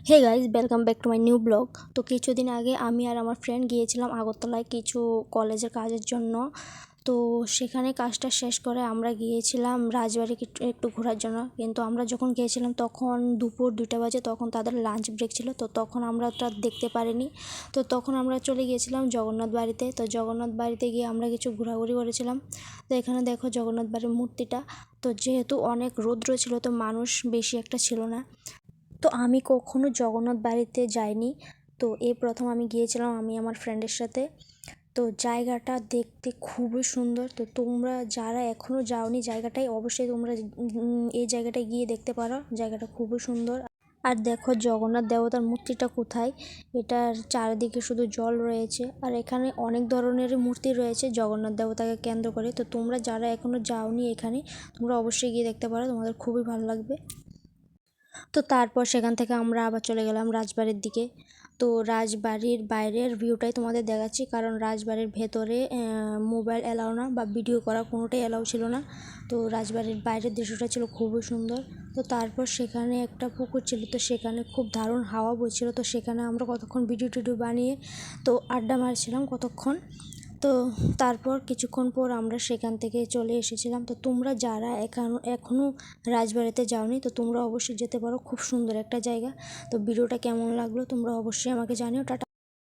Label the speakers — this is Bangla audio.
Speaker 1: Hey guys, welcome back to my new blog. তো কিছুদিন আগে আমি আর আমার ফ্রেন্ড গিয়েছিলাম আগরতলায় কিছু কলেজের কাজের জন্য। তো সেখানে কাজটা শেষ করে আমরা গিয়েছিলাম রাজবাড়ি একটু ঘোরার জন্য। কিন্তু আমরা যখন গিয়েছিলাম তখন দুপুর 2টা বাজে, তখন তাদের লাঞ্চ ব্রেক ছিল। তো তখন আমরা ওটা দেখতে পারিনি। তো তখন আমরা চলে গিয়েছিলাম জগন্নাথ বাড়িতে। তো জগন্নাথ বাড়িতে গিয়ে আমরা কিছু ঘোরাঘুরি করেছিলাম। তো এখানে দেখো জগন্নাথ বাড়ির মূর্তিটা। তো যেহেতু অনেক রৌদ্র ছিল, তো মানুষ বেশি একটা ছিল না। তো আমি কখনো জগন্নাথ বাড়িতে যাইনি। তো এই প্রথম আমি গিয়েছিলাম আমি আমার ফ্রেন্ডের সাথে। তো জায়গাটা দেখতে খুবই সুন্দর। তো তোমরা যারা এখনও যাওনি জায়গাটায়, অবশ্যই তোমরা এই জায়গাটায় গিয়ে দেখতে পারো। জায়গাটা খুবই সুন্দর। আর দেখো জগন্নাথ দেবতার মূর্তিটা কোথায়, এটার চারিদিকে শুধু জল রয়েছে। আর এখানে অনেক ধরনের মূর্তি রয়েছে জগন্নাথ দেবতাকে কেন্দ্র করে। তো তোমরা যারা এখনও যাওনি এখানে, তোমরা অবশ্যই গিয়ে দেখতে পারো, তোমাদের খুবই ভালো লাগবে। তো তারপর সেখান থেকে আমরা আবার চলে গেলাম রাজবাড়ির দিকে। তো রাজবাড়ির বাইরের ভিউটাই তোমাদের দেখাচ্ছি, কারণ রাজবাড়ির ভেতরে মোবাইল অ্যালাউ না, বা ভিডিও করা কোনোটাই অ্যালাউ ছিল না। তো রাজবাড়ির বাইরের দৃশ্যটা ছিল খুবই সুন্দর। তো তারপর সেখানে একটা পুকুর ছিল, তো সেখানে খুব দারুণ হাওয়া বইছিল। তো সেখানে আমরা কতক্ষণ ভিডিও টিডিও বানিয়ে তো আড্ডা মারছিলাম কতক্ষণ। তো তারপর কিছুক্ষণ পর আমরা সেখান থেকে চলে এসেছিলাম। তো তোমরা যারা এখনও রাজবাড়িতে যাওনি, তো তোমরা অবশ্যই যেতে পারো, খুব সুন্দর একটা জায়গা। তো ভিডিওটা কেমন লাগলো তোমরা অবশ্যই আমাকে জানিও। টাটা।